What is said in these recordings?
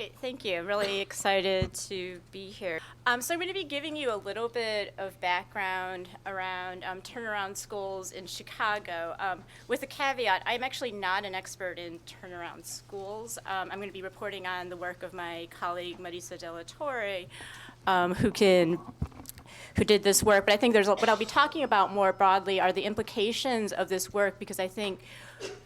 Great, thank you. I'm really excited to be here. So I'm going to be giving you a little bit of background around turnaround schools in Chicago. With a caveat, I'm actually not an expert in turnaround schools. I'm going to be reporting on the work of my colleague Marisa Della Torre, who did this work. But I think what I'll be talking about more broadly are the implications of this work, because I think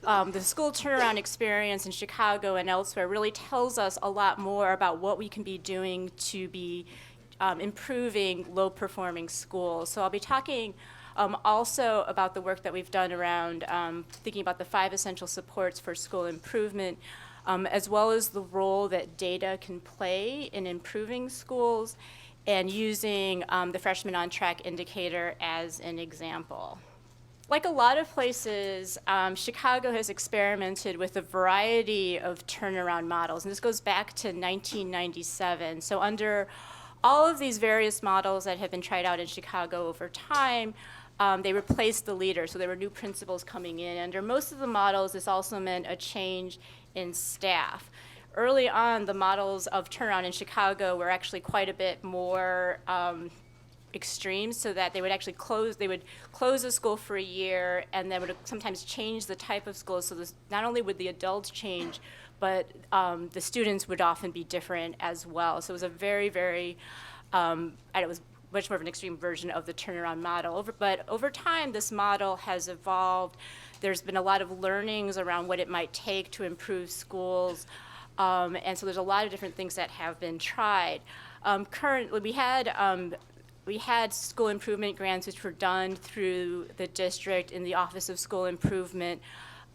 the school turnaround experience in Chicago and elsewhere really tells us a lot more about what we can be doing to be improving low-performing schools. So I'll be talking also about the work that we've done around thinking about the 5 essential supports for school improvement, as well as the role that data can play in improving schools, and using the freshman on track indicator as an example. Like a lot of places, Chicago has experimented with a variety of turnaround models, and this goes back to 1997. So under all of these various models that have been tried out in Chicago over time, they replaced the leader, so there were new principals coming in. Under most of the models, this also meant a change in staff. Early on, the models of turnaround in Chicago were actually quite a bit more extreme, so that they would actually close a school for a year, and then would sometimes change the type of school. So not only would the adults change, but the students would often be different as well. So it was a very, very, and it was much more of an extreme version of the turnaround model. But over time, this model has evolved. There's been a lot of learnings around what it might take to improve schools. And so there's a lot of different things that have been tried. Currently, we had school improvement grants which were done through the district in the Office of School Improvement.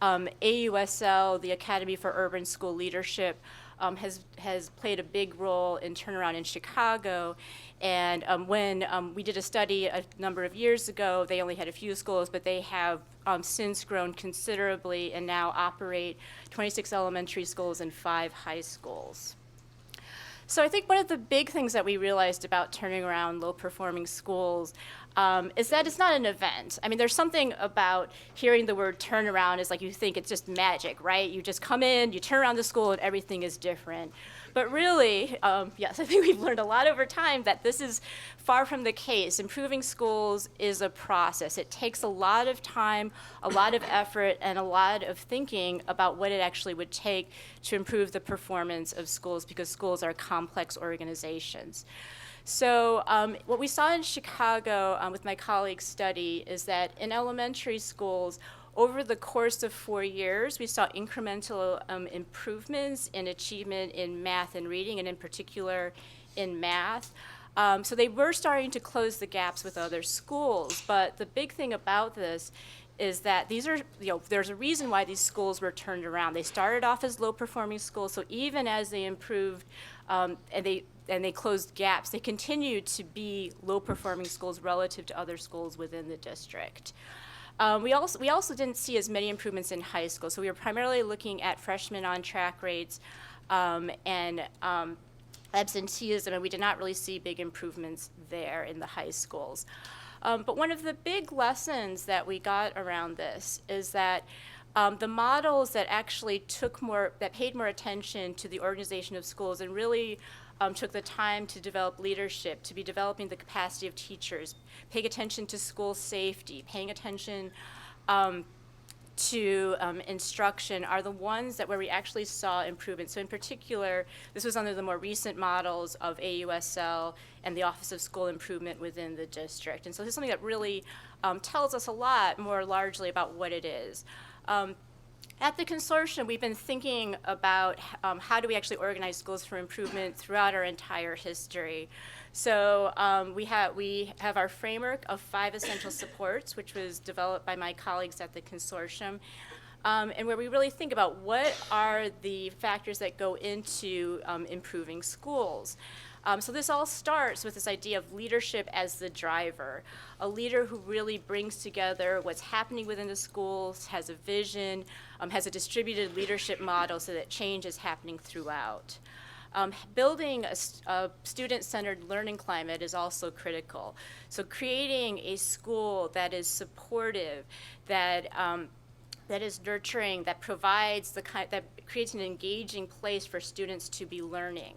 AUSL, the Academy for Urban School Leadership, has played a big role in turnaround in Chicago. And when we did a study a number of years ago, they only had a few schools, but they have since grown considerably and now operate 26 elementary schools and 5 high schools. So I think one of the big things that we realized about turning around low-performing schools is that it's not an event. I mean, there's something about hearing the word turnaround is like you think it's just magic, right? You just come in, you turn around the school, and everything is different. But really, yes, I think we've learned a lot over time that this is far from the case. Improving schools is a process. It takes a lot of time, a lot of effort, and a lot of thinking about what it actually would take to improve the performance of schools, because schools are complex organizations. So what we saw in Chicago with my colleague's study is that in elementary schools, over the course of 4 years, we saw incremental improvements in achievement in math and reading, and in particular in math. So they were starting to close the gaps with other schools, but the big thing about this is that these are, there's a reason why these schools were turned around. They started off as low-performing schools, so even as they improved and they closed gaps, they continued to be low-performing schools relative to other schools within the district. We also didn't see as many improvements in high school, so we were primarily looking at freshman on-track rates and absenteeism, and we did not really see big improvements there in the high schools. But one of the big lessons that we got around this is that the models that actually paid more attention to the organization of schools and really took the time to develop leadership, to be developing the capacity of teachers, paying attention to school safety, paying attention to instruction, are the ones where we actually saw improvement. So in particular, this was under the more recent models of AUSL and the Office of School Improvement within the district. And so this is something that really tells us a lot more largely about what it is. At the consortium, we've been thinking about how do we actually organize schools for improvement throughout our entire history. So we have our framework of 5 essential supports, which was developed by my colleagues at the consortium, and where we really think about what are the factors that go into improving schools. So this all starts with this idea of leadership as the driver, a leader who really brings together what's happening within the schools, has a vision, has a distributed leadership model so that change is happening throughout. Building a student-centered learning climate is also critical. So creating a school that is supportive, that that is nurturing, that provides that creates an engaging place for students to be learning.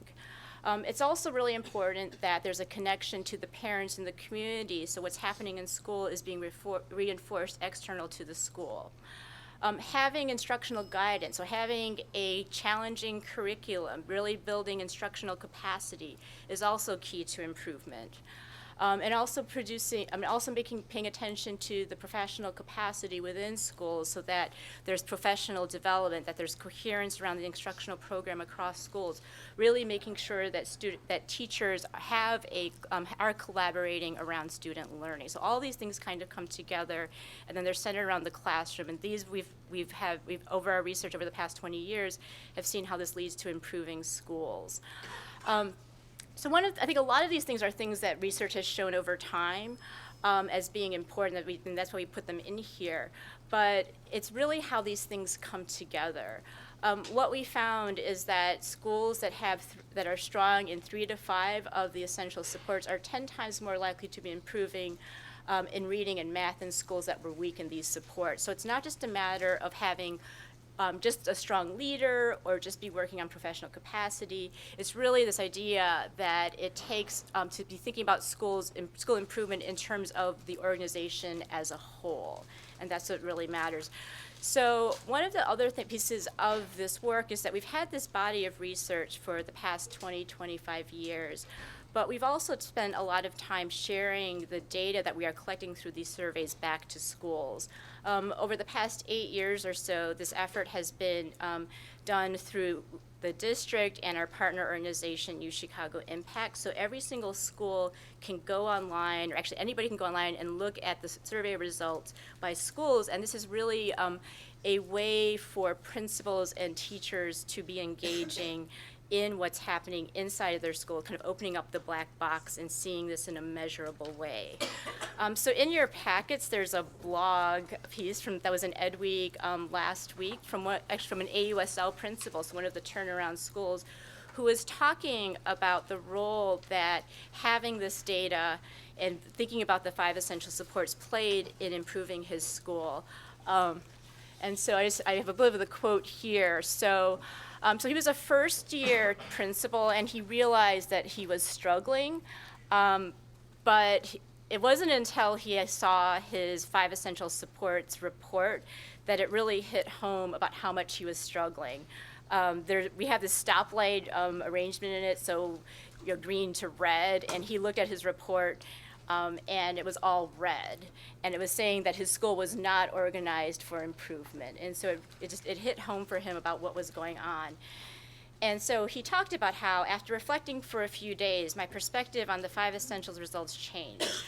It's also really important that there's a connection to the parents and the community, so what's happening in school is being reinforced external to the school. Having instructional guidance, so having a challenging curriculum, really building instructional capacity is also key to improvement. And also paying attention to the professional capacity within schools so that there's professional development, that there's coherence around the instructional program across schools, really making sure that teachers are collaborating around student learning. So all these things kind of come together, and then they're centered around the classroom, and these we've over our research over the past 20 years have seen how this leads to improving schools. So I think a lot of these things are things that research has shown over time as being important, and that's why we put them in here. But it's really how these things come together. What we found is that schools that are strong in 3 to 5 of the essential supports are 10 times more likely to be improving in reading and math than schools that were weak in these supports. So it's not just a matter of having just a strong leader or just be working on professional capacity. It's really this idea that it takes to be thinking about school improvement in terms of the organization as a whole, and that's what really matters. So one of the other pieces of this work is that we've had this body of research for the past 20, 25 years, but we've also spent a lot of time sharing the data that we are collecting through these surveys back to schools. Over the past 8 years or so, this effort has been done through the district and our partner organization, U Chicago Impact. So every single school can go online, or actually anybody can go online and look at the survey results by schools, and this is really a way for principals and teachers to be engaging in what's happening inside of their school, kind of opening up the black box and seeing this in a measurable way. So in your packets, there's a blog piece that was in Ed Week last week from an AUSL principal, so one of the turnaround schools, who was talking about the role that having this data and thinking about the 5 essential supports played in improving his school. And so I have a bit of the quote here. So he was a first-year principal, and he realized that he was struggling, but it wasn't until he saw his 5 essential supports report that it really hit home about how much he was struggling. We have this stoplight arrangement in it, so green to red, and he looked at his report, and it was all red, and it was saying that his school was not organized for improvement, and so it hit home for him about what was going on. And so he talked about how, after reflecting for a few days, my perspective on the 5 essentials results changed.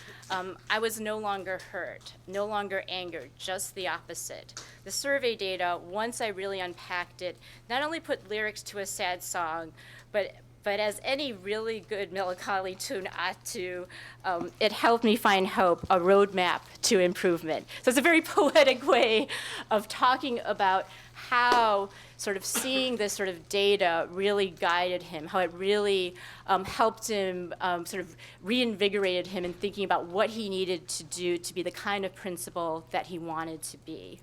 I was no longer hurt, no longer angered, just the opposite. The survey data, once I really unpacked it, not only put lyrics to a sad song, but as any really good melancholy tune ought to, it helped me find hope, a roadmap to improvement. So it's a very poetic way of talking about how sort of seeing this sort of data really guided him, how it really helped him, sort of reinvigorated him in thinking about what he needed to do to be the kind of principal that he wanted to be.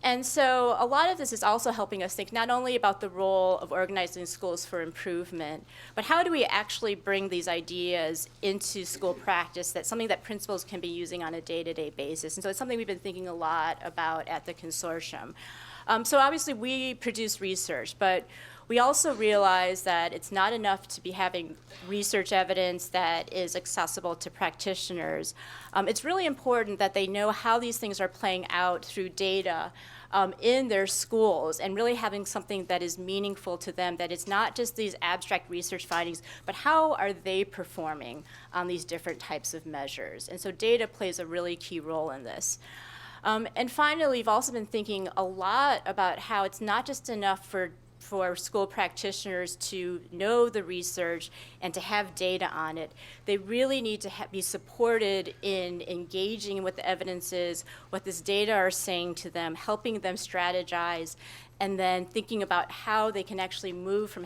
And so a lot of this is also helping us think not only about the role of organizing schools for improvement, but how do we actually bring these ideas into school practice, that's something that principals can be using on a day-to-day basis. And so it's something we've been thinking a lot about at the consortium. So obviously we produce research, but we also realize that it's not enough to be having research evidence that is accessible to practitioners. It's really important that they know how these things are playing out through data in their schools, and really having something that is meaningful to them, that it's not just these abstract research findings, but how are they performing on these different types of measures. And so data plays a really key role in this. And finally, we've also been thinking a lot about how it's not just enough for school practitioners to know the research and to have data on it. They really need to be supported in engaging in what the evidence is, what this data are saying to them, helping them strategize, and then thinking about how they can actually move from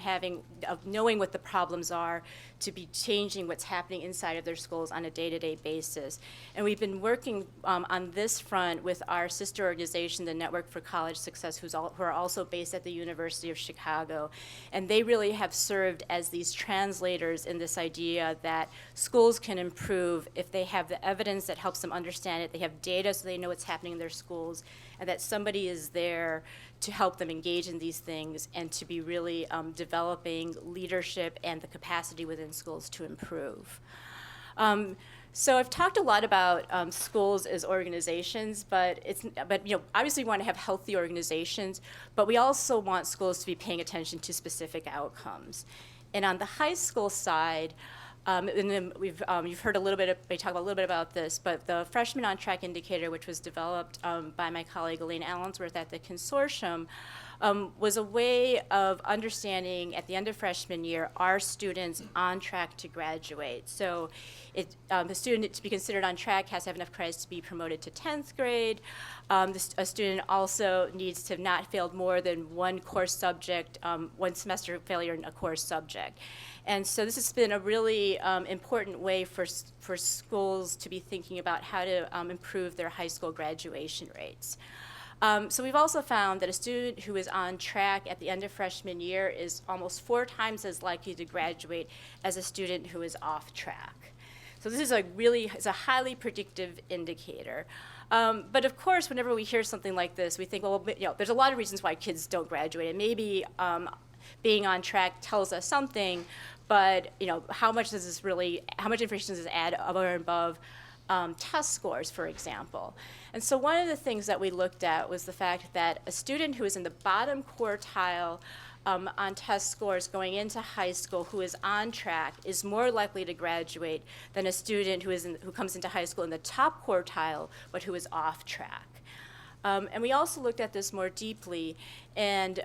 knowing what the problems are to be changing what's happening inside of their schools on a day-to-day basis. And we've been working on this front with our sister organization, the Network for College Success, who are also based at the University of Chicago. And they really have served as these translators in this idea that schools can improve if they have the evidence that helps them understand it, they have data so they know what's happening in their schools, and that somebody is there to help them engage in these things and to be really developing leadership and the capacity within schools to improve. So I've talked a lot about schools as organizations, but obviously we want to have healthy organizations, but we also want schools to be paying attention to specific outcomes. And on the high school side, and then you've heard we talk a little bit about this, but the Freshman on Track indicator, which was developed by my colleague Elaine Allensworth at the consortium, was a way of understanding at the end of freshman year, are students on track to graduate? So the student to be considered on track has to have enough credits to be promoted to 10th grade. A student also needs to have not failed more than one course subject, one semester failure in a course subject. And so this has been a really important way for schools to be thinking about how to improve their high school graduation rates. So we've also found that a student who is on track at the end of freshman year is almost 4 times as likely to graduate as a student who is off track. So this is it's a highly predictive indicator. But of course, whenever we hear something like this, we think, well, there's a lot of reasons why kids don't graduate, and maybe being on track tells us something, but how much information does this add over and above test scores, for example? And so one of the things that we looked at was the fact that a student who is in the bottom quartile on test scores going into high school who is on track is more likely to graduate than a student who comes into high school in the top quartile but who is off track. And we also looked at this more deeply, and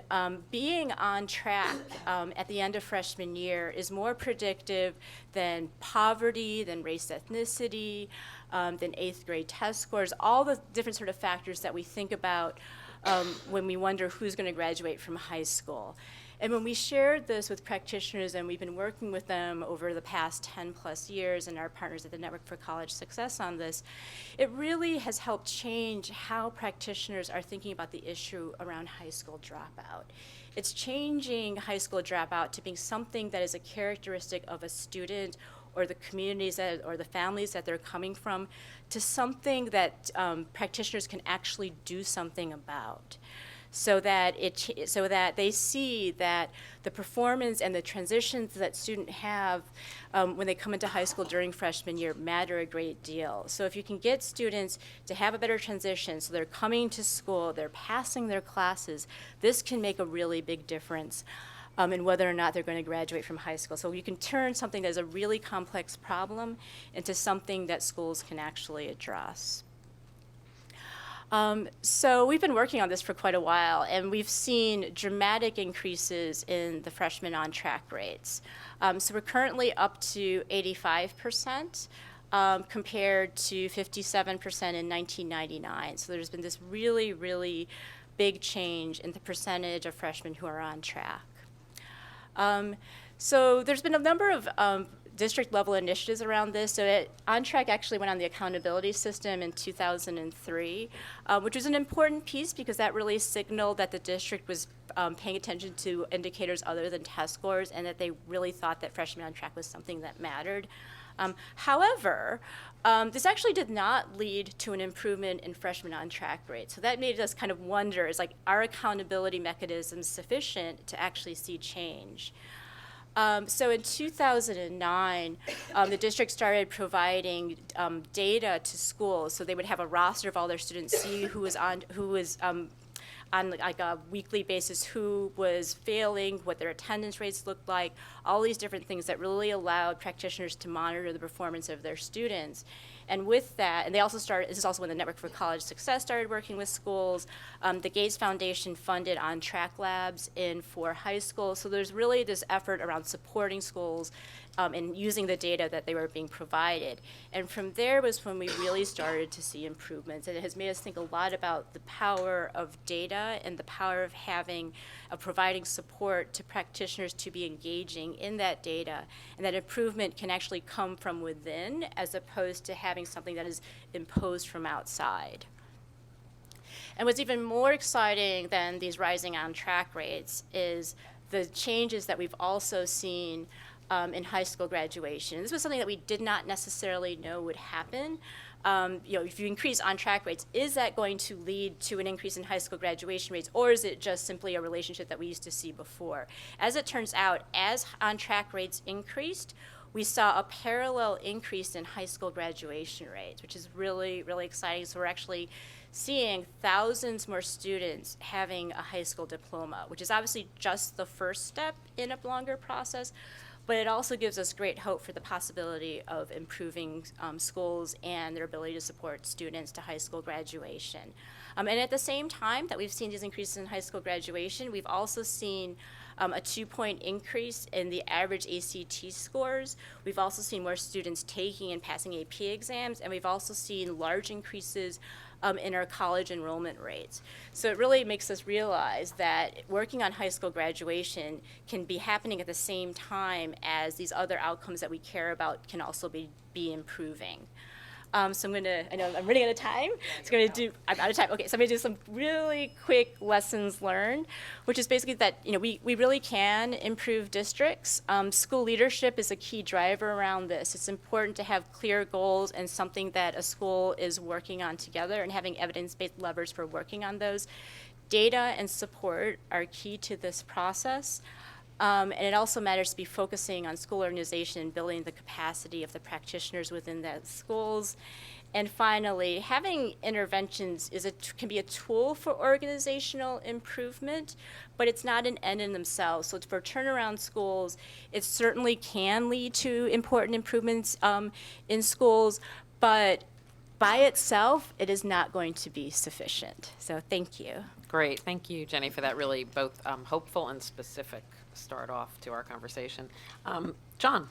being on track at the end of freshman year is more predictive than poverty, than race ethnicity, than 8th grade test scores, all the different sort of factors that we think about when we wonder who's going to graduate from high school. And when we shared this with practitioners, and we've been working with them over the past 10 plus years, and our partners at the Network for College Success on this, it really has helped change how practitioners are thinking about the issue around high school dropout. It's changing high school dropout to being something that is a characteristic of a student or the communities or the families that they're coming from, to something that practitioners can actually do something about. So that they see that the performance and the transitions that students have when they come into high school during freshman year matter a great deal. So if you can get students to have a better transition, so they're coming to school, they're passing their classes, this can make a really big difference in whether or not they're going to graduate from high school. So you can turn something that is a really complex problem into something that schools can actually address. So we've been working on this for quite a while, and we've seen dramatic increases in the freshman on track rates. So we're currently up to 85%, compared to 57% in 1999. So there's been this really, really big change in the percentage of freshmen who are on track. So there's been a number of district level initiatives around this. So On Track actually went on the accountability system in 2003, which was an important piece because that really signaled that the district was paying attention to indicators other than test scores, and that they really thought that Freshmen on Track was something that mattered. However, this actually did not lead to an improvement in freshman on track rates. So that made us kind of wonder, are accountability mechanisms sufficient to actually see change? So in 2009, the district started providing data to schools. So they would have a roster of all their students, see who was on like a weekly basis, who was failing, what their attendance rates looked like, all these different things that really allowed practitioners to monitor the performance of their students. And with that, and they also started, this is also when the Network for College Success started working with schools. The Gates Foundation funded on-track labs for high school. So there's really this effort around supporting schools and using the data that they were being provided. And from there was when we really started to see improvements. And it has made us think a lot about the power of data and the power of providing support to practitioners to be engaging in that data. And that improvement can actually come from within as opposed to having something that is imposed from outside. And what's even more exciting than these rising on-track rates is the changes that we've also seen in high school graduation. This was something that we did not necessarily know would happen. If you increase on-track rates, is that going to lead to an increase in high school graduation rates, or is it just simply a relationship that we used to see before? As it turns out, as on-track rates increased, we saw a parallel increase in high school graduation rates, which is really, really exciting. So we're actually seeing thousands more students having a high school diploma, which is obviously just the first step in a longer process, but it also gives us great hope for the possibility of improving schools and their ability to support students to high school graduation. And at the same time that we've seen these increases in high school graduation, we've also seen a 2-point increase in the average ACT scores. We've also seen more students taking and passing AP exams, and we've also seen large increases in our college enrollment rates. So it really makes us realize that working on high school graduation can be happening at the same time as these other outcomes that we care about can also be improving. So I know I'm running out of time. I'm out of time. Okay, so I'm gonna do some really quick lessons learned, which is basically that, we really can improve districts. School leadership is a key driver around this. It's important to have clear goals and something that a school is working on together and having evidence-based levers for working on those. Data and support are key to this process. And it also matters to be focusing on school organization and building the capacity of the practitioners within those schools. And finally, having interventions can be a tool for organizational improvement, but it's not an end in themselves. So for turnaround schools, it certainly can lead to important improvements in schools, but by itself, it is not going to be sufficient. So thank you. Great. Thank you, Jenny, for that really both hopeful and specific start off to our conversation. John.